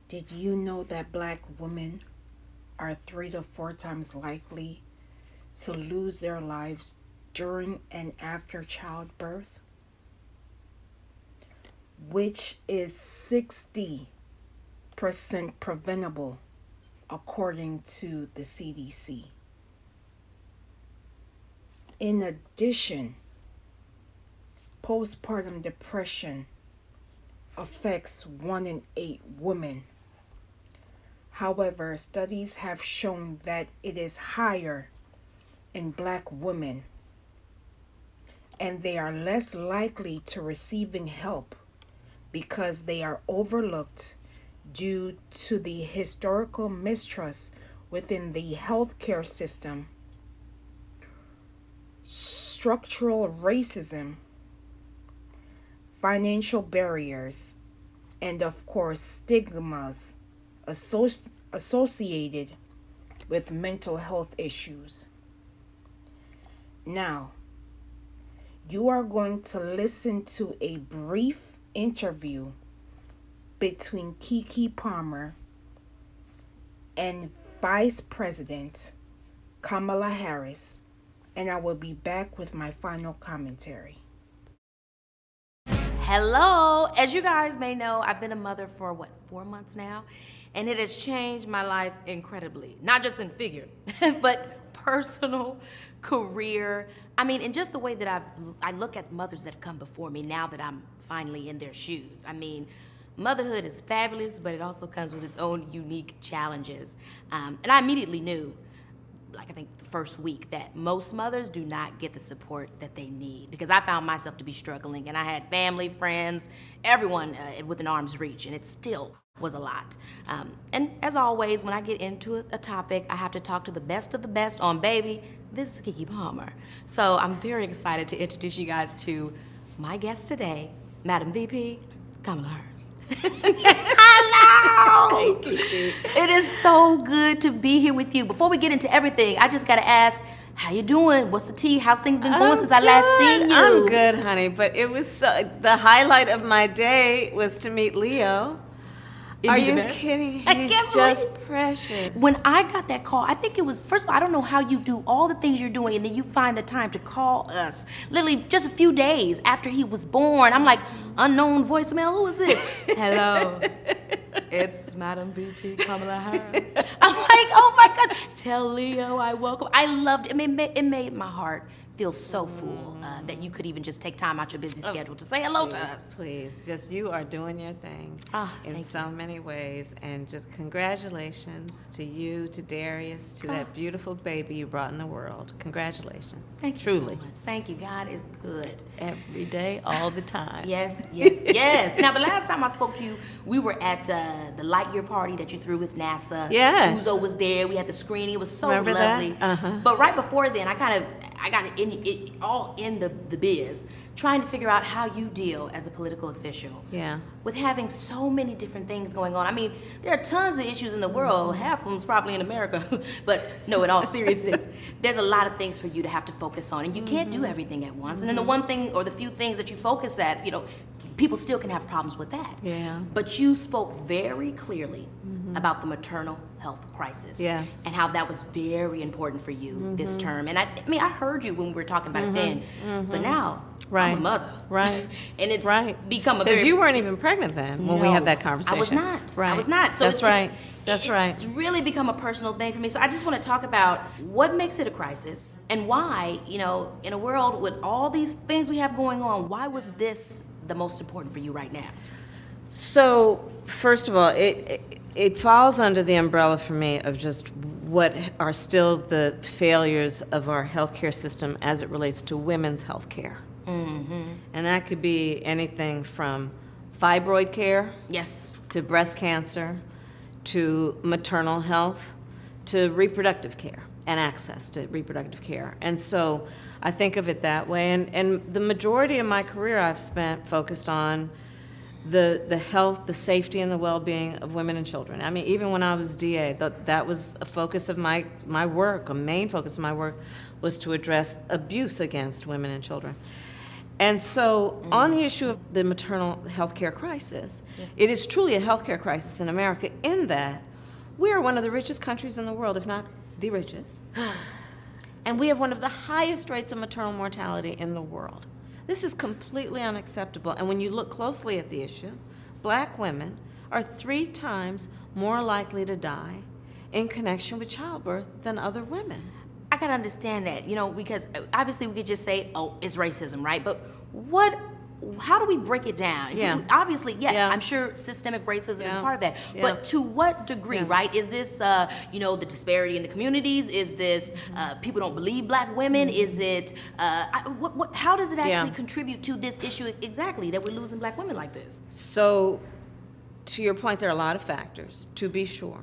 Did you know that black women are 3 to 4 times likely to lose their lives during and after childbirth, which is 60% preventable according to the CDC? In addition, postpartum depression affects 1 in 8 women. However, studies have shown that it is higher in black women, and they are less likely to receiving help because they are overlooked due to the historical mistrust within the healthcare system, structural racism, financial barriers, and of course stigmas associated with mental health issues. Now, you are going to listen to a brief interview between Keke Palmer and Vice President Kamala Harris, and I will be back with my final commentary. Hello. As you guys may know, I've been a mother for 4 months now, and it has changed my life incredibly. Not just in figure, but personal, career. I mean, in just the way that I look at mothers that have come before me now that I'm finally in their shoes. I mean, motherhood is fabulous, but it also comes with its own unique challenges. And I immediately knew, like I think the first week, that most mothers do not get the support that they need, because I found myself to be struggling, and I had family, friends, everyone within arm's reach, and it still was a lot. And as always, when I get into a topic, I have to talk to the best of the best on baby. This is Keke Palmer. So I'm very excited to introduce you guys to my guest today, Madam VP, Kamala Harris. Hello! Thank you, Keke. It is so good to be here with you. Before we get into everything, I just gotta ask, how you doing? What's the tea? How's things been going since I last seen you? I'm good, honey. But it was the highlight of my day was to meet Leo. Are you kidding? He's just precious. When I got that call, I think it was, first of all, I don't know how you do all the things you're doing and then you find the time to call us. Literally just a few days after he was born. I'm like, unknown voicemail, who is this? Hello, it's Madam VP Kamala Harris. I'm like, oh my God, tell Leo I welcome. I loved it. It made my heart feel so full that you could even just take time out your busy schedule to say hello to us. Please, just you are doing your thing in so many ways, and just congratulations to you, to Darius, to that beautiful baby you brought in the world. Congratulations. Thank you Truly. so much. Thank you. God is good. Every day, all the time. Yes, yes, yes. Now, the last time I spoke to you, we were at the light year party that you threw with NASA. Yes. Uzo was there. We had the screening. It was so Remember lovely. that? Uh-huh. But right before then, I got it all in the biz, trying to figure out how you deal as a political official. Yeah. With having so many different things going on. I mean, there are tons of issues in the world. Half of them's probably in America. But no, in all seriousness, there's a lot of things for you to have to focus on, and you can't do everything at once. And then the one thing or the few things that you focus at, people still can have problems with that. Yeah. But you spoke very clearly about the maternal health crisis. Yes. And how that was very important for you this term. And I mean, I heard you when we were talking about it then, but now I'm a mother. Right. And it's become a Because very... you weren't even pregnant then when we had that conversation. I was not. Right. I was not. So That's right. That's right. It's really become a personal thing for me. So I just want to talk about what makes it a crisis and why, in a world with all these things we have going on, why was this the most important for you right now? So, first of all, it falls under the umbrella for me of just what are still the failures of our healthcare system as it relates to women's health care. Mm-hmm. And that could be anything from fibroid care, Yes. to breast cancer, to maternal health, to reproductive care and access to reproductive care. And so I think of it that way. And the majority of my career I've spent focused on the health, the safety, and the well-being of women and children. I mean, even when I was DA, that was a focus of my work, a main focus of my work was to address abuse against women and children. And so on the issue of the maternal health care crisis, it is truly a health care crisis in America in that we are one of the richest countries in the world, if not the richest. And we have one of the highest rates of maternal mortality in the world. This is completely unacceptable. And when you look closely at the issue, Black women are 3 times more likely to die in connection with childbirth than other women. I gotta understand that, because obviously we could just say, oh, it's racism, right? But how do we break it down? Obviously, I'm sure systemic racism is part of that. Yeah. But to what degree, right? Is this, the disparity in the communities? Is this people don't believe Black women? Is it, how does it actually contribute to this issue exactly that we're losing Black women like this? So, to your point, there are a lot of factors, to be sure.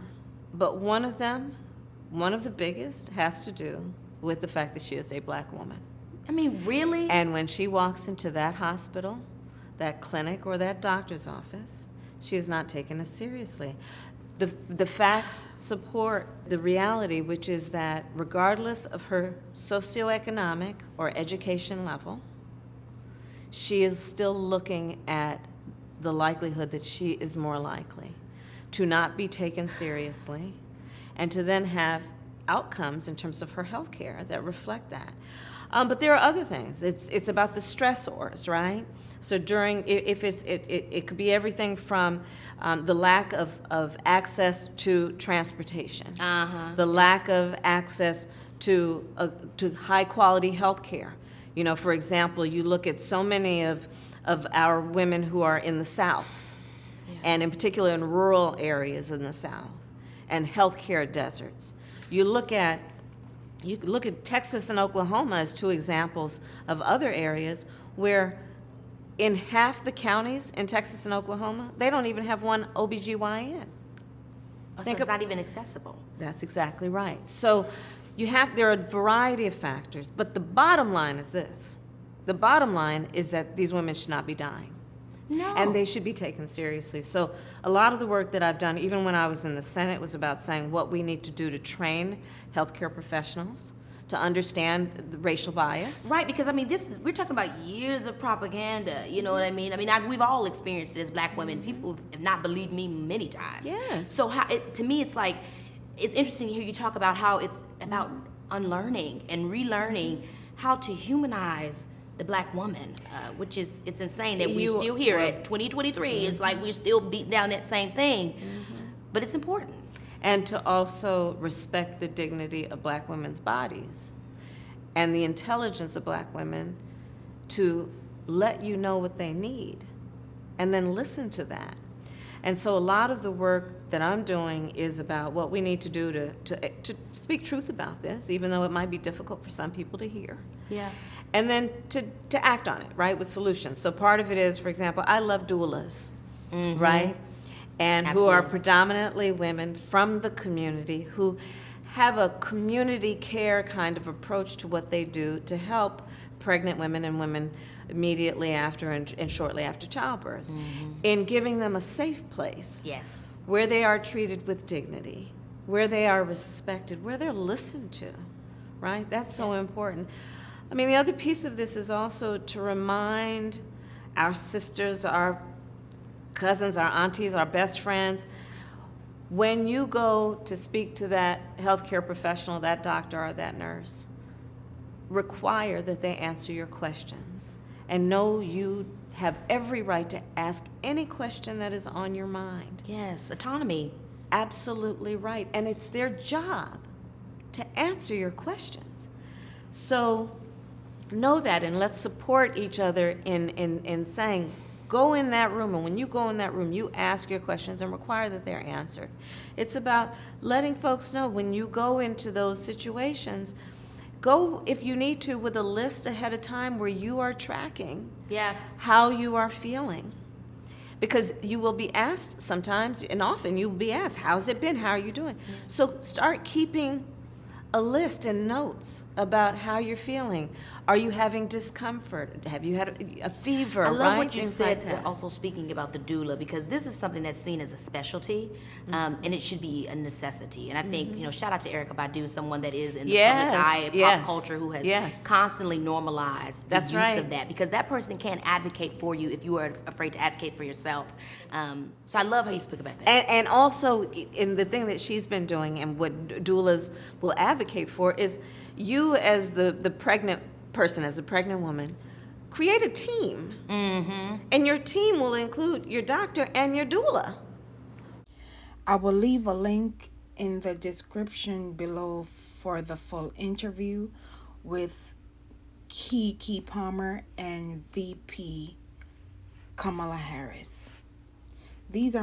But one of the biggest has to do with the fact that she is a Black woman. I mean, really? And when she walks into that hospital, that clinic, or that doctor's office, she is not taken as seriously. The facts support the reality, which is that regardless of her socioeconomic or education level, she is still looking at the likelihood that she is more likely to not be taken seriously and to then have outcomes in terms of her health care that reflect that. But there are other things. It's about the stressors, right? So it could be everything from the lack of access to transportation, the lack of access to high quality health care. For example, you look at so many of our women who are in the South, and in particular in rural areas in the South, and healthcare deserts. You look at Texas and Oklahoma as 2 examples of other areas where in half the counties in Texas and Oklahoma, they don't even have one OBGYN. So it's not even accessible. That's exactly right. So there are a variety of factors, but the bottom line is this. The bottom line is that these women should not be dying. No. And they should be taken seriously. So a lot of the work that I've done, even when I was in the Senate, was about saying what we need to do to train healthcare professionals to understand the racial bias. Right, because we're talking about years of propaganda, you know what I mean? We've all experienced it as Black women. People have not believed me many times. Yes. So to me, it's like, it's interesting to hear you talk about how it's about unlearning and relearning how to humanize the Black woman, which it's insane that we're still here at 2023. It's like we're still beating down that same thing, but it's important. And to also respect the dignity of Black women's bodies and the intelligence of Black women to let you know what they need and then listen to that. And so a lot of the work that I'm doing is about what we need to do to speak truth about this, even though it might be difficult for some people to hear. Yeah. And then to act on it, right, with solutions. So part of it is, for example, I love doulas, right? And Absolutely. Who are predominantly women from the community who have a community care kind of approach to what they do to help pregnant women and women immediately after and shortly after childbirth in giving them a safe place. Yes. Where they are treated with dignity, where they are respected, where they're listened to, right? That's so important. The other piece of this is also to remind our sisters, our cousins, our aunties, our best friends, when you go to speak to that healthcare professional, that doctor or that nurse, require that they answer your questions and know you have every right to ask any question that is on your mind. Yes, autonomy. Absolutely right. And it's their job to answer your questions. So know that, and let's support each other in saying, go in that room, and when you go in that room, you ask your questions and require that they're answered. It's about letting folks know when you go into those situations, go, if you need to, with a list ahead of time where you are tracking how you are feeling. Because you will be asked sometimes, and often you will be asked, how's it been? How are you doing? So start keeping a list and notes about how you're feeling. Are you having discomfort? Have you had a fever? I love right? what you Things said, like that. also speaking about the doula, because this is something that's seen as a specialty, and it should be a necessity. And I think, shout out to Erica Badu, someone that is in the public eye and pop culture, who has constantly normalized the use of that, because that person can't advocate for you if you are afraid to advocate for yourself. So I love how you speak about that. And also, in the thing that she's been doing and what doulas will advocate for is you as the pregnant person, as a pregnant woman, create a team. And your team will include your doctor and your doula. I will leave a link in the description below for the full interview with Keke Palmer and VP Kamala Harris. These are